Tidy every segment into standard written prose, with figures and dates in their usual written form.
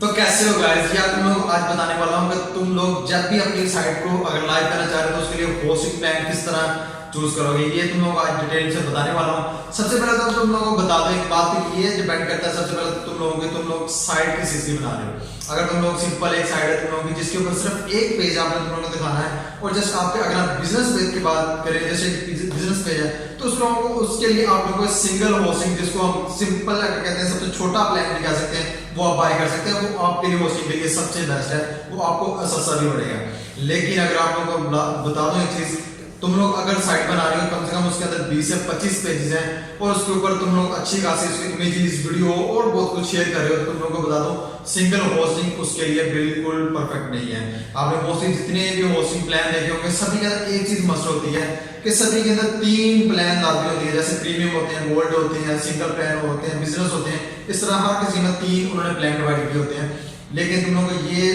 तो कैसे हो गाइस, यार तुम लोग आज बताने वाला हूँ कि तुम लोग जब भी अपनी साइट को अगर लाइव करना चाह रहे हो तो उसके लिए होस्टिंग प्लान किस तरह चूज करोगे, ये तुम लोग आज डिटेल से बताने वाला हूँ। सबसे पहले तो तुम लोगों को बता दो, एक बात तो ये डिपेंड करता है सबसे पहले तो तुम लोग साइट किस चीज की बना रहे हो। अगर तुम लोग सिंपल एक साइट है तुम लोगों की जिसके ऊपर सिर्फ एक पेज आपने तुम लोगों को दिखाना है और जस्ट आपके अगर आप बिजनेस पेज की बात करें, जैसे बिजनेस पेज है तो उस लोगों को उसके लिए आप लोगों को सिंगल होस्टिंग, जिसको हम सिंपल कहते हैं, सबसे छोटा प्लान भी कह सकते हैं, वो आप बाय कर सकते हैं। वो आपके लिए होस्टिंग के लिए सबसे बेस्ट है, वो आपको सस्ता भी पड़ेगा। लेकिन अगर आप लोगों को बता दूं एक चीज, तुम लोग अगर साइट बना रहे हो कम से कम उसके अंदर 20 से 25 पेजेस हैं और उसके ऊपर तुम लोग अच्छी खासी उसकी इमेजेस, वीडियो और बहुत कुछ शेयर कर रहे हो, तो तुम लोगों को बता दो सिंगल होस्टिंग उसके लिए बिल्कुल परफेक्ट नहीं है। आपने मोस्टली जितने भी होस्टिंग प्लान देखे होंगे सभी के अंदर एक चीज मस्ट होती है कि सभी के अंदर 3 प्लान लागू होती है, जैसे प्रीमियम होते हैं, गोल्ड होते हैं, सिंगल प्लान होते हैं, बिजनेस होते हैं। इस तरह हर किसी में 3 उन्होंने प्लान डिवाइड किए होते हैं। लेकिन तुम लोगों को ये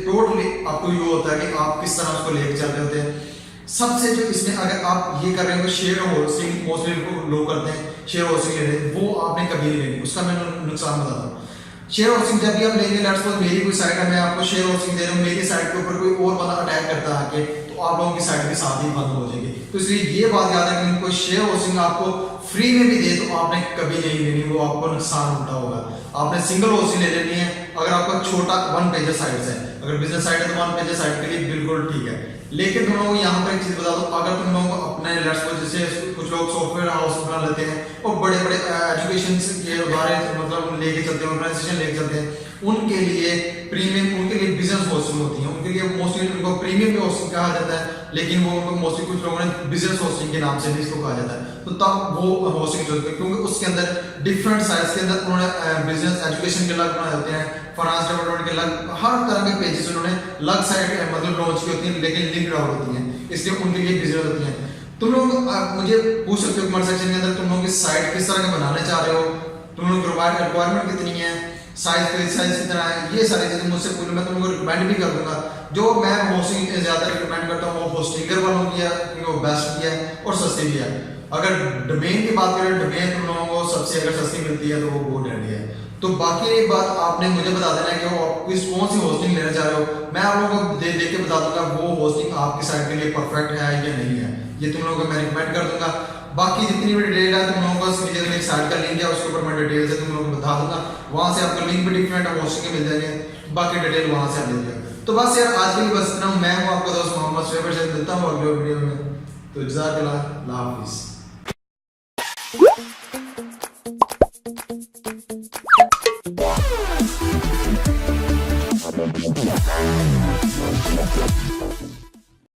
टोटली आपको ये होता है कि आप किस तरह उसको लेकर चल रहे होते हैं। सबसे जो इसमें अगर आप ये कर रहे हो शेयर होस्टिंग, मोस्टली लोग करते हैं शेयर होस्टिंग ले रहे हैं, वो आपने कभी नहीं लेनी। उसका मैं नुकसान बताता हूँ। शेयर होस्टिंग जब भी आप लेंगे, लेट्स सपोज मेरी कोई साइट है, मैं आपको शेयर होस्टिंग दे रहा हूँ, मेरी साइट के ऊपर कोई और बंदा अटैक करता है आके, तो आप लोगों की साइट के साथ ही बंद हो जाएगी। तो इसलिए ये बात याद है कि कोई शेयर होस्टिंग आपको फ्री में भी दे तो आपने कभी नहीं लेनी, वो आपको नुकसान उल्टा होगा। आपने सिंगल होस्टिंग ले लेनी है। अगर आपका छोटा 1 पेज साइट है, अगर बिजनेस साइट है तो 1 पेज साइट के लिए बिल्कुल ठीक है। लेकिन तुम लोगों को यहाँ पर एक चीज बता दो, अगर तुम लोगों को अपने लेट्स सपोज जैसे कुछ लोग सॉफ्टवेयर हाउस बना लेते हैं और बड़े बड़े एजुकेशन के बारे मतलब लेके चलते हैं, ऑर्गेनाइजेशन लेके चलते हैं, उनके लिए प्रीमियम, उनके लिए बिजनेस होस्टिंग होती है, उनके लिए मोस्टली उनको प्रीमियम भी होस्टिंग कहा जाता है, लेकिन वो उनको मोस्टली कुछ लोगों ने बिजनेस होस्टिंग के नाम से भी इसको कहा जाता है। तो तब वो होस्टिंग चलती है क्योंकि उसके अंदर डिफरेंट साइज के अंदर उन्होंने बिजनेस एजुकेशन के अलग बनाए होते हैं, फाइनेंस डेवलपमेंट के अलग, हर तरह के पेजेस उन्होंने अलग साइड मतलब लॉन्च की होती है, लेकिन लिंक्ड आउट होती हैं, इसलिए उनके लिए बिजनेस होती हैं। तुम लोग मुझे पूछ सकते हो कमेंट सेक्शन के अंदर तुम लोग की साइट किस तरह का बनाना चाह रहे हो, तुम लोग रिक्वायरमेंट कितनी है, साइज कितना है, ये सारी चीजें मुझसे पूछ, मैं तुम लोगों को रिकमेंड भी कर दूंगा। जो मैं होस्टिंग ज्यादा रिकमेंड करता हूँ वो होस्टिंगर वालों की है क्योंकि वो बेस्ट भी है और सस्ती भी है। अगर डोमेन की बात करें, डोमेन तुम लोगों को सबसे अगर सस्ती मिलती है तो वो GoDaddy है। तो बाकी एक बात आपने मुझे बता देना है कि वो आप कौन सी होस्टिंग लेना चाह रहे हो, मैं आप लोगों को दे के बता दूंगा वो होस्टिंग आपकी साइट के लिए परफेक्ट है या नहीं है, ये तुम लोगों को मैं रिकमेंड कर दूंगा। बाकी जितनी भी डिटेल है तुम लोगों को नीचे साइट का लिंक है, उसके ऊपर मैं डिटेल से तुम लोगों को बता दूंगा, वहां से आपको लिंक भी डिफरेंट होस्टिंग के मिल जाएंगे, बाकी डिटेल वहां से आप ले लीजिएगा। तो बस यार आज के लिए बस इतना, मैं हूं आपका दोस्त मोहम्मद शेबर से, मिलता हूं अगले वीडियो में। तो जज़ाकल्लाह, अल्लाह हाफिज़।